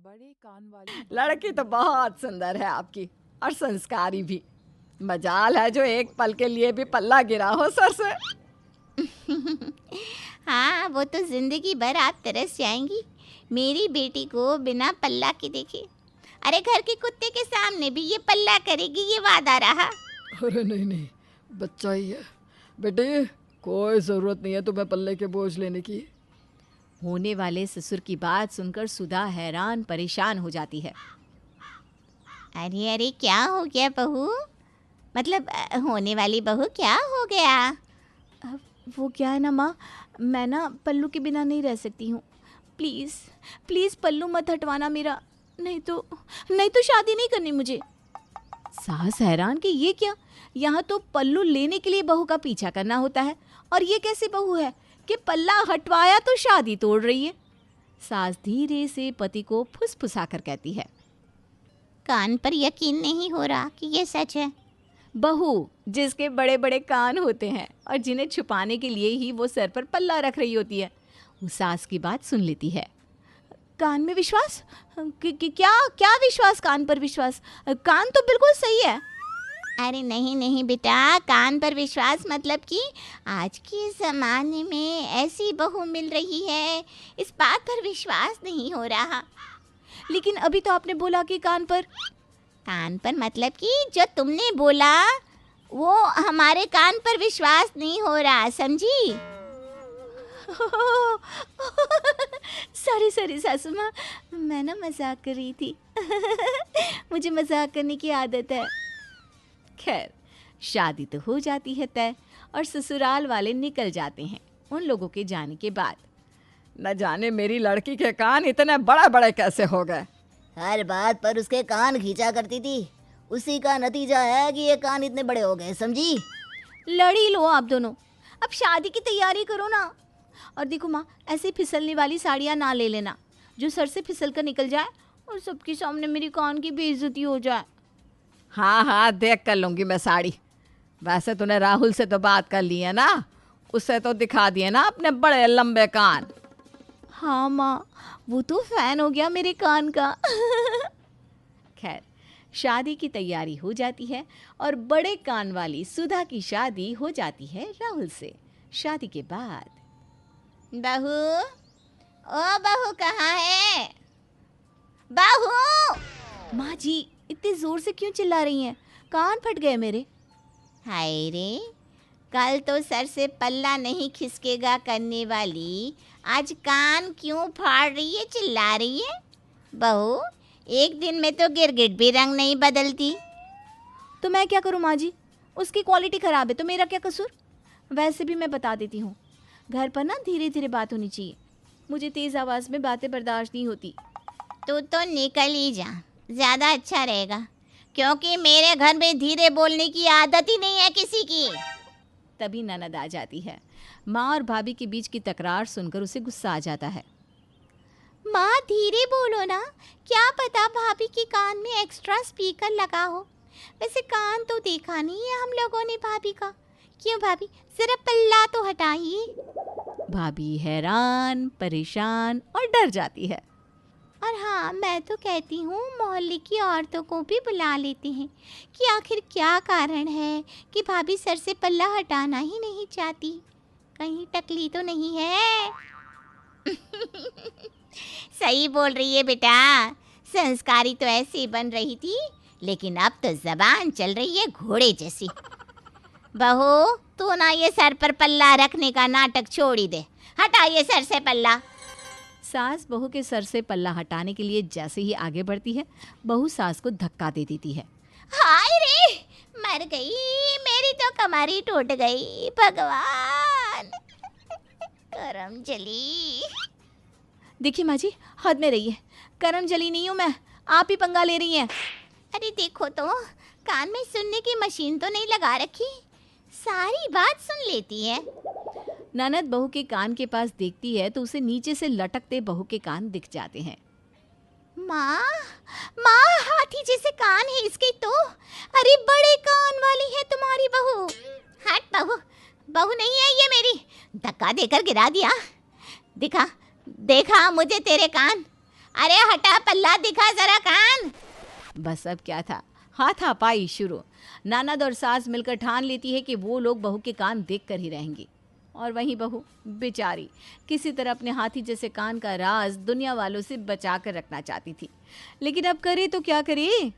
बड़े कान वाली लड़की तो बहुत सुंदर है आपकी और संस्कारी भी। मजाल है जो एक पल के लिए भी पल्ला गिरा हो सर से। हाँ, वो तो जिंदगी भर आप तरस जाएंगी मेरी बेटी को बिना पल्ला के देखे। अरे घर के कुत्ते के सामने भी ये पल्ला करेगी, ये वादा रहा। अरे नहीं, बच्चा ही है बेटे, कोई ज़रूरत नहीं है तुम्हें पल्ले के बोझ लेने की। होने वाले ससुर की बात सुनकर सुधा हैरान परेशान हो जाती है। अरे अरे क्या हो गया बहू? मतलब होने वाली बहू क्या हो गया? वो क्या है ना माँ, मैं ना पल्लू के बिना नहीं रह सकती हूँ। प्लीज़ प्लीज़ पल्लू मत हटवाना मेरा, नहीं तो शादी नहीं करनी मुझे। सास हैरान कि ये क्या, यहाँ तो पल्लू लेने के लिए बहू का पीछा करना होता है और ये कैसी बहू है कि पल्ला हटवाया तो शादी तोड़ रही है। सास धीरे से पति को फुसफुसाकर कहती है, कान पर यकीन नहीं हो रहा कि ये सच है। बहू जिसके बड़े बड़े कान होते हैं और जिन्हें छुपाने के लिए ही वो सर पर पल्ला रख रही होती है, वो सास की बात सुन लेती है। कान में विश्वास? क्या विश्वास? कान पर विश्वास? कान तो बिल्कुल सही है। अरे नहीं बेटा, कान पर विश्वास मतलब कि आज के ज़माने में ऐसी बहू मिल रही है, इस बात पर विश्वास नहीं हो रहा। लेकिन अभी तो आपने बोला कि कान पर मतलब कि जो तुमने बोला वो हमारे कान पर विश्वास नहीं हो रहा, समझी? सॉरी सासू माँ, मैं ना मजाक कर रही थी। मुझे मजाक करने की आदत है। खैर, शादी तो हो जाती है तय और ससुराल वाले निकल जाते हैं उन लोगों के जाने के बाद। न जाने मेरी लड़की के कान इतने बड़े बड़े कैसे हो गए। हर बात पर उसके कान खींचा करती थी, उसी का नतीजा है कि ये कान इतने बड़े हो गए, समझी? लड़ी लो आप दोनों, अब शादी की तैयारी करो ना। और देखो माँ, ऐसी फिसलने वाली साड़ियाँ ना ले लेना जो सर से फिसल कर निकल जाए और सबके सामने मेरी कान की बेइज्जती हो जाए। हाँ देख कर लूँगी मैं साड़ी। वैसे तूने राहुल से तो बात कर ली है ना, उससे तो दिखा दिए ना अपने बड़े लंबे कान। हाँ माँ, वो तो फैन हो गया मेरे कान का। खैर, शादी की तैयारी हो जाती है और बड़े कान वाली सुधा की शादी हो जाती है राहुल से। शादी के बाद बहू, ओ बहू कहाँ है? बहू! माँ जी इतनी जोर से क्यों चिल्ला रही हैं? कान फट गए मेरे। हाय रे, कल तो सर से पल्ला नहीं खिसकेगा करने वाली आज कान क्यों फाड़ रही है, चिल्ला रही है? बहू, एक दिन में तो गिरगिट भी रंग नहीं बदलती। तो मैं क्या करूँ माँ जी, उसकी क्वालिटी ख़राब है तो मेरा क्या कसूर? वैसे भी मैं बता देती हूँ, घर पर ना धीरे धीरे बात होनी चाहिए। मुझे तेज़ आवाज़ में बातें बर्दाश्त नहीं होती। तू तो निकल ही जा, ज़्यादा अच्छा रहेगा, क्योंकि मेरे घर में धीरे बोलने की आदत ही नहीं है किसी की। तभी ननद आ जाती है। माँ और भाभी के बीच की तकरार सुनकर उसे गुस्सा आ जाता है। माँ धीरे बोलो ना, क्या पता भाभी के कान में एक्स्ट्रा स्पीकर लगा हो। वैसे कान तो देखा नहीं है हम लोगों ने भाभी का। क्यों भाभी, जरा पल्ला तो हटाइए। भाभी हैरान, परेशान और डर जाती है। और हाँ, मैं तो कहती हूँ मोहल्ले की औरतों को भी बुला लेते हैं कि आखिर क्या कारण है कि भाभी सर से पल्ला हटाना ही नहीं चाहती। कहीं टकली तो नहीं है? सही बोल रही है बेटा, संस्कारी तो ऐसे ही बन रही थी, लेकिन अब तो जबान चल रही है घोड़े जैसी। बहू, तू ना ये सर पर पल्ला रखने का नाटक छोड़ ही दे, हटा ये सर से पल्ला। सास बहू के सर से पल्ला हटाने के लिए जैसे ही आगे बढ़ती है, बहू सास को धक्का दे देती है। हाय रे, मर गई, मेरी तो कमर ही टूट गई। भगवान, करम जली। देखिए माँ जी, हद में रही है, करम जली नहीं हूँ मैं, आप ही पंगा ले रही हैं। अरे देखो तो, कान में सुनने की मशीन तो नहीं लगा रखी, सारी बात सुन लेती है। ननद बहू के कान के पास देखती है तो उसे नीचे से लटकते बहू के कान दिख जाते हैं। माँ, हाथी जैसे कान है इसके तो। अरे बड़े कान वाली है तुम्हारी बहू। हट बहू नहीं है ये मेरी, धक्का देकर गिरा दिया। देखा मुझे तेरे कान। अरे हटा पल्ला, दिखा जरा कान। बस अब क्या था, हाथापाई शुरू। ननद और सास मिलकर ठान लेती है कि वो लोग बहू के कान देखकर ही रहेंगी। और वहीं बहू बेचारी किसी तरह अपने हाथी जैसे कान का राज दुनिया वालों से बचा कर रखना चाहती थी, लेकिन अब करे तो क्या करे।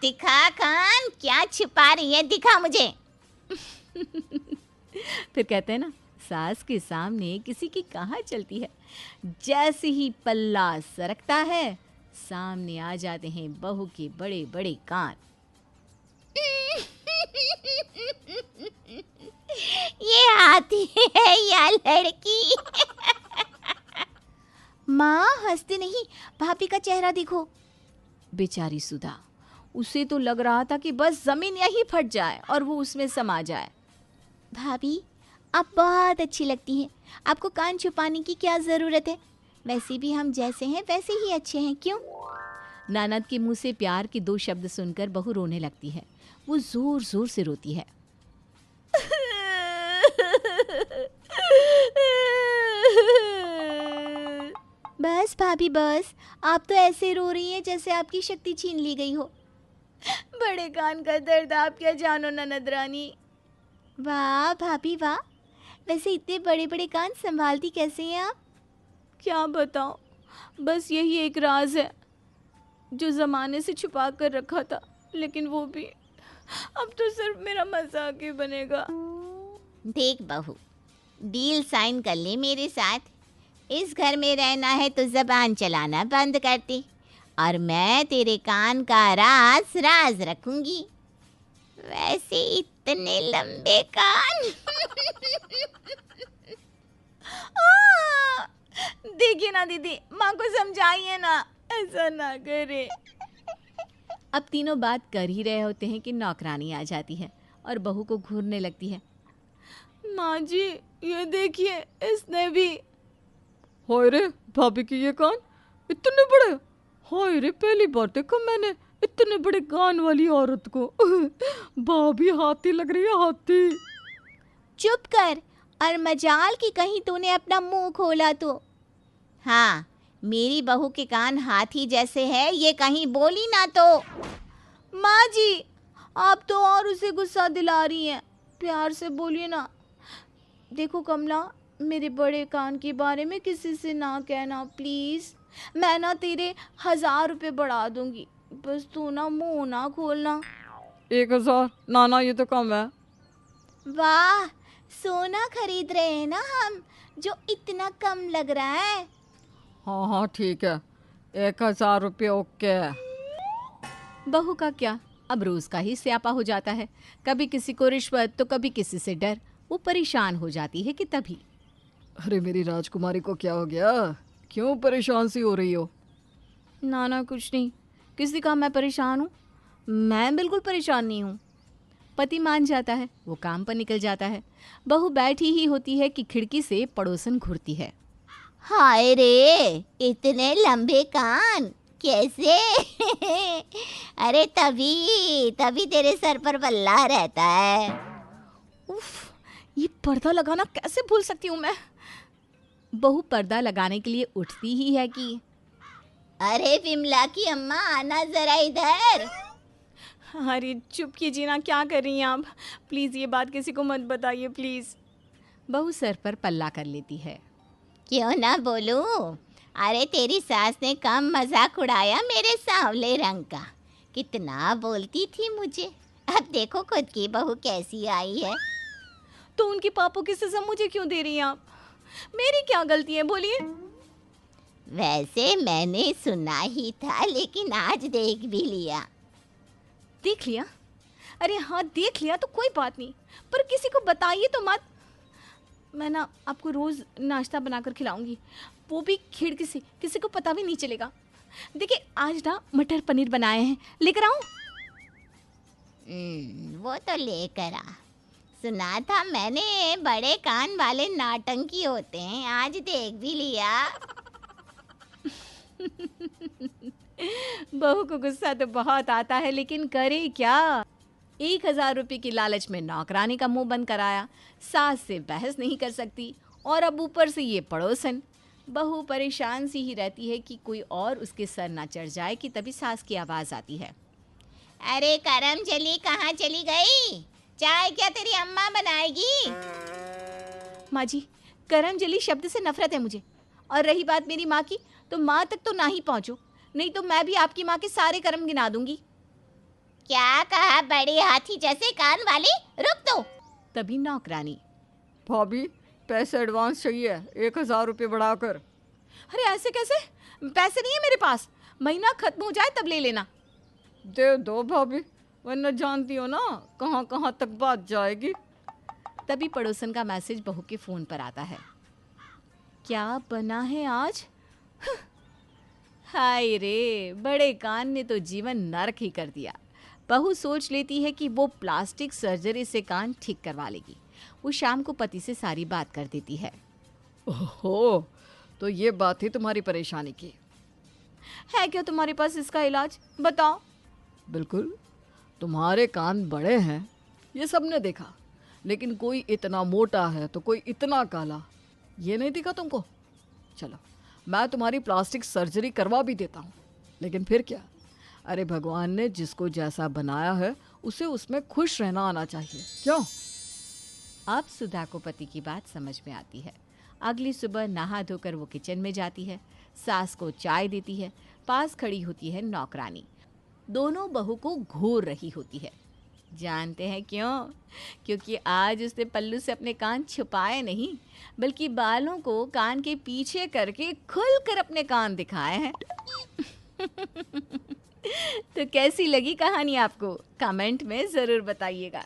दिखा कान, क्या छिपा रही है, दिखा मुझे। फिर कहते हैं ना, सास के सामने किसी की कहाँ चलती है। जैसे ही पल्ला सरकता है, सामने आ जाते हैं बहू के बड़े बड़े कान। ये हाथी है या लड़की? माँ हंसते नहीं, भाभी का चेहरा देखो। बेचारी सुधा, उसे तो लग रहा था कि बस जमीन यहीं फट जाए और वो उसमें समा जाए। भाभी आप बहुत अच्छी लगती हैं, आपको कान छुपाने की क्या ज़रूरत है? वैसे भी हम जैसे हैं वैसे ही अच्छे हैं, क्यों? ननद के मुंह से प्यार के 2 शब्द सुनकर बहू रोने लगती है। वो जोर जोर से रोती है। बस भाभी बस, आप तो ऐसे रो रही हैं जैसे आपकी शक्ति छीन ली गई हो। बड़े कान का दर्द आप क्या जानो ननद रानी। वाह भाभी वाह, वैसे इतने बड़े बड़े कान संभालती कैसे हैं आप? क्या बताऊं, बस यही एक राज है जो ज़माने से छुपा कर रखा था, लेकिन वो भी अब तो सिर्फ मेरा मजाक ही बनेगा। देख बहू, डील साइन कर ले मेरे साथ। इस घर में रहना है तो जबान चलाना बंद कर दे, और मैं तेरे कान का राज राज रखूंगी। वैसे इतने लंबे कान। देखिए ना दीदी, माँ को समझाइए ना, ऐसा ना करे। अब तीनों बात कर ही रहे होते हैं कि नौकरानी आ जाती है और बहू को घूरने लगती है। माँ जी ये देखिए, इसने भी। हाय रे, भाभी की ये कान इतने बड़े। हाय रे, पहली बार देखा मैंने इतने बड़े कान वाली औरत को। भाभी हाथी लग रही है, हाथी। चुप कर, और मजाल की कहीं तूने अपना मुंह खोला तो। हाँ, मेरी बहू के कान हाथी जैसे है, ये कहीं बोली ना तो। माँ जी आप तो और उसे गुस्सा दिला रही हैं, प्यार से बोलिए ना। देखो कमला, मेरे बड़े कान के बारे में किसी से ना कहना प्लीज़। मैं ना तेरे 1000 रुपये बढ़ा दूंगी, बस तू ना मुंह ना खोलना। 1000? नाना ये तो कम है। वाह, सोना खरीद रहे हैं ना हम, जो इतना कम लग रहा है। हाँ हाँ ठीक है, 1000 रुपये ओके। बहू का क्या, अब रोज का ही स्यापा हो जाता है। कभी किसी को रिश्वत तो कभी किसी से डर। वो परेशान हो जाती है कि तभी। अरे मेरी राजकुमारी को क्या हो गया, क्यों परेशान सी हो रही हो? ना ना कुछ नहीं, किसी का मैं परेशान हूँ? मैं बिल्कुल परेशान नहीं हूँ। पति मान जाता है, वो काम पर निकल जाता है। बहू बैठी ही होती है कि खिड़की से पड़ोसन घुरती है। हाय रे, इतने लंबे कान कैसे? अरे तभी तभी तेरे सर पर बल्ला रहता है। उफ, ये पर्दा लगाना कैसे भूल सकती हूँ मैं। बहू पर्दा लगाने के लिए उठती ही है कि अरे विमला की अम्मा, आना जरा इधर। अरे चुप कीजिए ना, क्या कर रही हैं आप? प्लीज़ ये बात किसी को मत बताइए प्लीज़। बहू सर पर पल्ला कर लेती है। क्यों ना बोलूं? अरे तेरी सास ने कम मजाक उड़ाया मेरे सांवले रंग का। कितना बोलती थी मुझे, अब देखो खुद की बहू कैसी आई है। तो उनकी पापों की सजा मुझे क्यों दे रही हैं आप? मेरी क्या गलती है, बोलिए। वैसे मैंने सुना ही था, लेकिन आज देख भी लिया। देख लिया? अरे हाँ देख लिया तो कोई बात नहीं, पर किसी को बताइए तो मत। मैं ना आपको रोज़ नाश्ता बनाकर खिलाऊंगी, वो भी खिड़की से, किसी को पता भी नहीं चलेगा। देखिए आज ना मटर पनीर बनाए हैं, लेकर आऊँ? वो तो लेकर आ। सुना था मैंने बड़े कान वाले नाटंकी होते हैं, आज देख भी लिया। बहू को गुस्सा तो बहुत आता है, लेकिन करे क्या। 1000 रुपये की लालच में नौकरानी का मुंह बंद कराया। सास से बहस नहीं कर सकती, और अब ऊपर से ये पड़ोसन। बहू परेशान सी ही रहती है कि कोई और उसके सर ना चढ़ जाए कि तभी सास की आवाज़ आती है। अरे करम चली कहाँ चली गई? चाय क्या तेरी अम्मा बनाएगी? माँ जी, करम जली शब्द से नफरत है मुझे। और रही बात मेरी माँ की, तो माँ तक तो ना ही पहुँचो, नहीं तो मैं भी आपकी माँ के सारे कर्म गिना दूंगी। क्या कहा बड़े हाथी जैसे कान वाली? रुक तो। तभी नौकरानी, भाभी पैसे एडवांस चाहिए, 1,000 रुपये बढ़ाकर। अरे ऐसे कैसे? पैसे नहीं है मेरे पास, महीना खत्म हो जाए तब ले लेना। दे दो भाभी, वरना जानती हो ना कहाँ कहाँ तक बात जाएगी। तभी पड़ोसन का मैसेज बहू के फ़ोन पर आता है। क्या बना है आज? हाय रे, बड़े कान ने तो जीवन नरक ही कर दिया। बहू सोच लेती है कि वो प्लास्टिक सर्जरी से कान ठीक करवा लेगी। वो शाम को पति से सारी बात कर देती है। ओहो, तो ये बात थी तुम्हारी परेशानी की। है क्या तुम्हारे पास इसका इलाज? बताओ। बिल्कुल, तुम्हारे कान बड़े हैं, ये सबने देखा, लेकिन कोई इतना मोटा है तो कोई इतना काला, ये नहीं दिखा तुमको? चलो, मैं तुम्हारी प्लास्टिक सर्जरी करवा भी देता हूँ, लेकिन फिर क्या? अरे भगवान ने जिसको जैसा बनाया है उसे उसमें खुश रहना आना चाहिए, क्यों? अब सुधा को पति की बात समझ में आती है। अगली सुबह नहा धोकर वो किचन में जाती है, सास को चाय देती है। पास खड़ी होती है नौकरानी, दोनों बहू को घूर रही होती है। जानते हैं क्यों? क्योंकि आज उसने पल्लू से अपने कान छुपाए नहीं, बल्कि बालों को कान के पीछे करके खुलकर अपने कान दिखाए हैं। तो कैसी लगी कहानी आपको? कमेंट में ज़रूर बताइएगा।